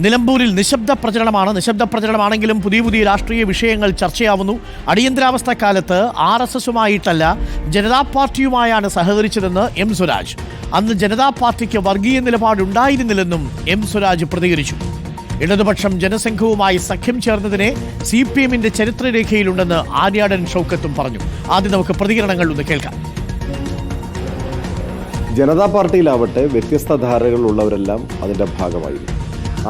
നിലമ്പൂരിൽ നിശബ്ദ പ്രചരണമാണെങ്കിലും പുതിയ രാഷ്ട്രീയ വിഷയങ്ങൾ ചർച്ചയാവുന്നു. അടിയന്തരാവസ്ഥ കാലത്ത് RSSുമായിട്ടല്ല ജനതാ പാർട്ടിയുമായാണ് സഹകരിച്ചതെന്ന് എം സ്വരാജ്. അന്ന് ജനതാ പാർട്ടിക്ക് വർഗീയ നിലപാടുണ്ടായിരുന്നില്ലെന്നും എം സ്വരാജ് പ്രതികരിച്ചു. ഇടതുപക്ഷം ജനസംഘവുമായി സഖ്യം ചേർന്നതിനെ CPMന്റെ ചരിത്രരേഖയിലുണ്ടെന്ന് ആര്യാടൻ ഷൗക്കത്തും പറഞ്ഞു. ആദ്യം നമുക്ക് പ്രതികരണങ്ങൾ ഒന്ന് കേൾക്കാം. ജനതാ പാർട്ടിയിലാവട്ടെ വ്യത്യസ്ത ധാരകളുള്ളവരെല്ലാം അതിൻ്റെ ഭാഗമായി.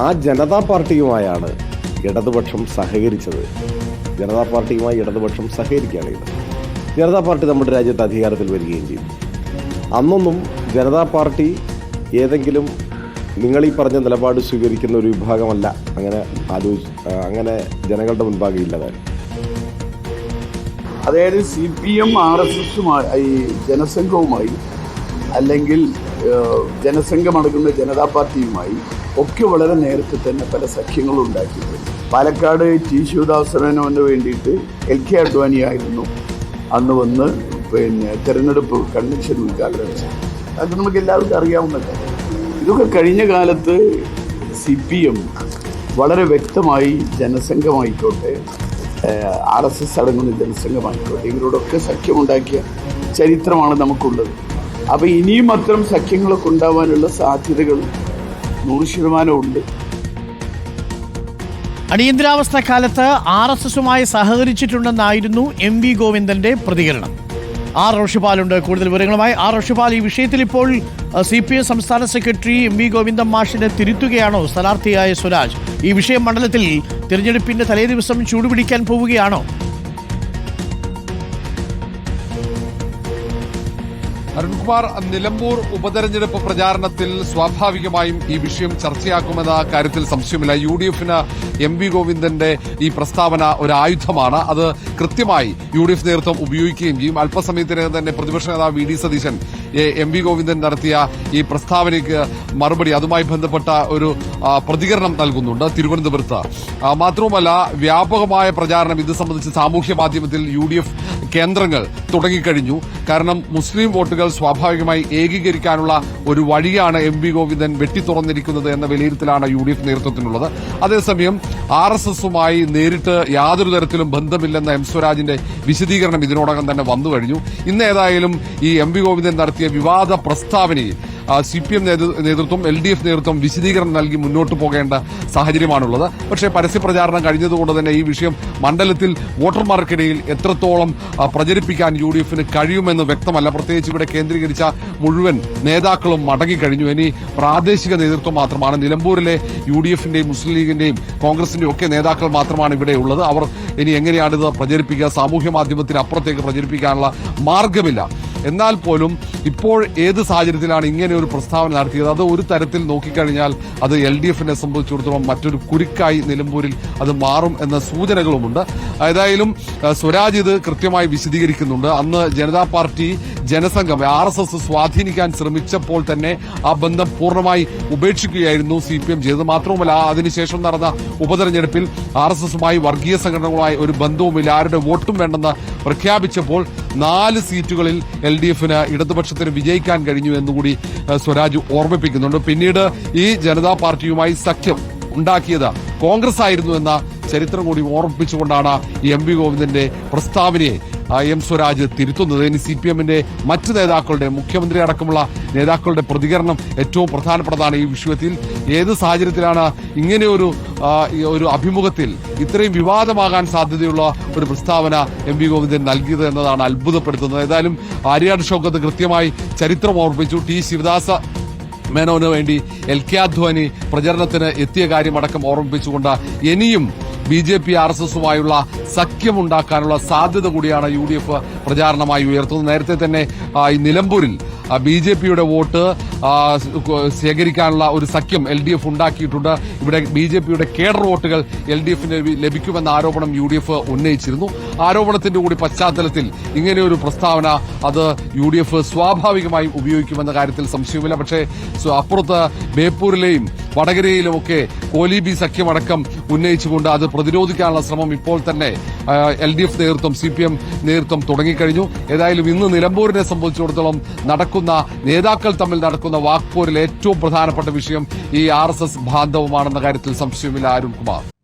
ആ ജനതാ പാർട്ടിയുമായാണ് ഇടതുപക്ഷം സഹകരിച്ചത്. ജനതാ പാർട്ടിയുമായി ഇടതുപക്ഷം സഹകരിക്കുകയാണ് ഇത്. ജനതാ പാർട്ടി നമ്മുടെ രാജ്യത്ത് അധികാരത്തിൽ വരികയും ചെയ്തു. അന്നൊന്നും ജനതാ പാർട്ടി ഏതെങ്കിലും നിങ്ങൾ ഈ പറഞ്ഞ നിലപാട് സ്വീകരിക്കുന്ന ഒരു വിഭാഗമല്ല. അങ്ങനെ ജനങ്ങളുടെ മുൻപാകെ ഇല്ലതായിരുന്നു. അതായത് CPM RSSുമായി ജനസംഘവുമായി അല്ലെങ്കിൽ ജനസംഘമടങ്ങുന്ന ജനതാ പാർട്ടിയുമായി ഒക്കെ വളരെ നേരത്തെ തന്നെ പല സഖ്യങ്ങളും ഉണ്ടാക്കിയിട്ടുണ്ട്. പാലക്കാട് T. ശിവദാസനോന് വേണ്ടിയിട്ട് LK അഡ്വാനിയായിരുന്നു അന്ന് വന്ന് തെരഞ്ഞെടുപ്പ് കൺവെൻഷൻ ഉദ്ഘാടനം ചെയ്തു. അത് നമുക്ക് എല്ലാവർക്കും അറിയാവുന്ന കാര്യം. ഇതൊക്കെ കഴിഞ്ഞ കാലത്ത് CPM വളരെ വ്യക്തമായി ജനസംഘമായിക്കോട്ടെ RSS അടങ്ങുന്ന ജനസംഘമായിക്കോട്ടെ ഇവരോടൊക്കെ സഖ്യമുണ്ടാക്കിയ ചരിത്രമാണ് നമുക്കുള്ളത്. അപ്പോൾ ഇനിയും അത്തരം സഖ്യങ്ങളൊക്കെ ഉണ്ടാവാനുള്ള സാധ്യതകൾ 100% ഉണ്ട്. അടിയന്തരാവസ്ഥ കാലത്ത് RSSുമായി സഹകരിച്ചിട്ടുണ്ടെന്നായിരുന്നു MV ഗോവിന്ദന്റെ പ്രതികരണം. റോഷിപാലുണ്ട് കൂടുതൽ വിവരങ്ങളുമായി. റോഷിപാൽ, ഈ വിഷയത്തിൽ ഇപ്പോൾ CPM സംസ്ഥാന സെക്രട്ടറി MV ഗോവിന്ദൻ മാഷിനെ തിരുത്തുകയാണോ സ്ഥാനാർത്ഥിയായ സ്വരാജ്? ഈ വിഷയം മണ്ഡലത്തിൽ തിരഞ്ഞെടുപ്പിന്റെ തലേദിവസം ചൂടുപിടിക്കാൻ പോവുകയാണോ? അരുൺകുമാർ, നിലമ്പൂർ ഉപതെരഞ്ഞെടുപ്പ് പ്രചാരണത്തിൽ സ്വാഭാവികമായും ഈ വിഷയം ചർച്ചയാക്കുമെന്ന കാര്യത്തിൽ സംശയമില്ല. UDFന് MV ഗോവിന്ദന്റെ ഈ പ്രസ്താവന ഒരു ആയുധമാണ്. അത് കൃത്യമായി UDF നേതൃത്വം ഉപയോഗിക്കുകയും ചെയ്യും. അല്പസമയത്തിനകം തന്നെ പ്രതിപക്ഷ നേതാവ് VD സതീശൻ MV ഗോവിന്ദൻ നടത്തിയ ഈ പ്രസ്താവനയ്ക്ക് മറുപടി, അതുമായി ബന്ധപ്പെട്ട ഒരു പ്രതികരണം നൽകുന്നുണ്ട് തിരുവനന്തപുരത്ത്. മാത്രവുമല്ല, വ്യാപകമായ പ്രചാരണം ഇത് സംബന്ധിച്ച് സാമൂഹ്യ മാധ്യമത്തിൽ UDF കേന്ദ്രങ്ങൾ തുടങ്ങിക്കഴിഞ്ഞു. കാരണം മുസ്ലിം വോട്ടുകൾ സ്വാഭാവികമായി ഏകീകരിക്കാനുള്ള ഒരു വഴിയാണ് MV ഗോവിന്ദൻ വെട്ടിത്തുറന്നിരിക്കുന്നത് എന്ന വിലയിരുത്തലാണ് UDF നേതൃത്വത്തിനുള്ളത്. അതേസമയം RSSുമായി നേരിട്ട് യാതൊരു തരത്തിലും ബന്ധമില്ലെന്ന എം സ്വരാജിന്റെ വിശദീകരണം ഇതിനോടകം തന്നെ വന്നു കഴിഞ്ഞു. ഇന്ന് ഏതായാലും ഈ MV ഗോവിന്ദൻ നടത്തിയ വിവാദ പ്രസ്താവനയിൽ CPM നേതൃത്വം LDF നേതൃത്വം വിശദീകരണം നൽകി മുന്നോട്ട് പോകേണ്ട സാഹചര്യമാണുള്ളത്. പക്ഷേ പരസ്യപ്രചാരണം കഴിഞ്ഞതുകൊണ്ട് തന്നെ ഈ വിഷയം മണ്ഡലത്തിൽ വോട്ടർമാർക്കിടയിൽ എത്രത്തോളം പ്രചരിപ്പിക്കാൻ UDFന് കഴിയുമെന്ന് വ്യക്തമല്ല. പ്രത്യേകിച്ച് ഇവിടെ കേന്ദ്രീകരിച്ച മുഴുവൻ നേതാക്കളും മടങ്ങിക്കഴിഞ്ഞു. ഇനി പ്രാദേശിക നേതൃത്വം മാത്രമാണ്. നിലമ്പൂരിലെ UDFന്റെയും മുസ്ലിം ലീഗിന്റെയും കോൺഗ്രസിന്റെയും ഒക്കെ നേതാക്കൾ മാത്രമാണ് ഇവിടെ ഉള്ളത്. അവർ ഇനി എങ്ങനെയാണിത് പ്രചരിപ്പിക്കുക? സാമൂഹ്യ മാധ്യമത്തിന് അപ്പുറത്തേക്ക് പ്രചരിപ്പിക്കാനുള്ള മാർഗമില്ല. എന്നാൽ പോലും ഇപ്പോൾ ഏത് സാഹചര്യത്തിലാണ് ഇങ്ങനെ ഒരു പ്രസ്താവന നടത്തിയത്? അത് ഒരു തരത്തിൽ നോക്കിക്കഴിഞ്ഞാൽ അത് LDFനെ സംബന്ധിച്ചിടത്തോളം മറ്റൊരു കുരുക്കായി നിലമ്പൂരിൽ അത് മാറും എന്ന സൂചനകളുമുണ്ട്. ഏതായാലും സ്വരാജ് ഇത് കൃത്യമായി വിശദീകരിക്കുന്നുണ്ട്. അന്ന് ജനതാ പാർട്ടി ജനസംഘം RSS സ്വാധീനിക്കാൻ ശ്രമിച്ചപ്പോൾ തന്നെ ആ ബന്ധം പൂർണ്ണമായി ഉപേക്ഷിക്കുകയായിരുന്നു CPM ചെയ്തത്. മാത്രവുമല്ല, അതിനുശേഷം നടന്ന ഉപതെരഞ്ഞെടുപ്പിൽ RSSുമായി വർഗീയ സംഘടനകളുമായി ഒരു ബന്ധവുമില്ല, ആരുടെ വോട്ടും വേണ്ടെന്ന് പ്രഖ്യാപിച്ചപ്പോൾ 4 സീറ്റുകളിൽ LDFന് ഇടതുപക്ഷത്തിന് വിജയിക്കാൻ കഴിഞ്ഞു എന്നുകൂടി സ്വരാജ് ഓർമ്മിപ്പിക്കുന്നുണ്ട്. പിന്നീട് ഈ ജനതാ പാർട്ടിയുമായി സഖ്യം ഉണ്ടാക്കിയത് കോൺഗ്രസ് ആയിരുന്നു എന്ന ചരിത്രം കൂടി ഓർമ്മിപ്പിച്ചുകൊണ്ടാണ് MV ഗോവിന്ദന്റെ പ്രസ്താവനയെ എം സ്വരാജ് തിരുത്തുന്നത്. ഇനി CPMന്റെ മറ്റ് നേതാക്കളുടെ, മുഖ്യമന്ത്രി അടക്കമുള്ള നേതാക്കളുടെ പ്രതികരണം ഏറ്റവും പ്രധാനപ്പെട്ടതാണ് ഈ വിഷയത്തിൽ. ഏത് സാഹചര്യത്തിലാണ് ഇങ്ങനെ ഒരു അഭിമുഖത്തിൽ ഇത്രയും വിവാദമാകാൻ സാധ്യതയുള്ള ഒരു പ്രസ്താവന MV ഗോവിന്ദൻ നൽകിയത് എന്നതാണ് അത്ഭുതപ്പെടുത്തുന്നത്. ഏതായാലും ആര്യാട് ഷൗക്കത്ത് കൃത്യമായി ചരിത്രം ഓർമ്മിപ്പിച്ചു. T. ശിവദാസ മേനോന് വേണ്ടി LK അദ്വാനി പ്രചരണത്തിന് എത്തിയ കാര്യമടക്കം ഓർമ്മിപ്പിച്ചുകൊണ്ട് ഇനിയും BJP RSSുമായുള്ള സഖ്യമുണ്ടാക്കാനുള്ള സാധ്യത കൂടിയാണ് UDF പ്രചാരണമായി ഉയർത്തുന്നത്. നേരത്തെ തന്നെ ഈ നിലമ്പൂരിൽ BJPയുടെ വോട്ട് ശേഖരിക്കാനുള്ള ഒരു സഖ്യം LDF ഉണ്ടാക്കിയിട്ടുണ്ട്. ഇവിടെ BJPയുടെ കേഡർ വോട്ടുകൾ LDFന് ലഭിക്കുമെന്ന ആരോപണം UDF ഉന്നയിച്ചിരുന്നു. ആരോപണത്തിന്റെ കൂടി പശ്ചാത്തലത്തിൽ ഇങ്ങനെയൊരു പ്രസ്താവന അത് UDF സ്വാഭാവികമായും ഉപയോഗിക്കുമെന്ന കാര്യത്തിൽ സംശയമില്ല. പക്ഷേ അപ്പുറത്ത് ബേപ്പൂരിലെയും വടകരയിലുമൊക്കെ കോലീബി സഖ്യമടക്കം ഉന്നയിച്ചുകൊണ്ട് അത് പ്രതിരോധിക്കാനുള്ള ശ്രമം ഇപ്പോൾ തന്നെ LDF നേതൃത്വം, CPM നേതൃത്വം തുടങ്ങിക്കഴിഞ്ഞു. ഏതായാലും ഇന്ന് നിലമ്പൂരിനെ സംബന്ധിച്ചിടത്തോളം നടക്കുന്ന നേതാക്കൾ തമ്മിൽ നടക്കുന്ന വാക്പോരിൽ ഏറ്റവും പ്രധാനപ്പെട്ട വിഷയം ഈ RSS ബാന്ധവമാണെന്ന കാര്യത്തിൽ സംശയമില്ല. അരുൺകുമാർ.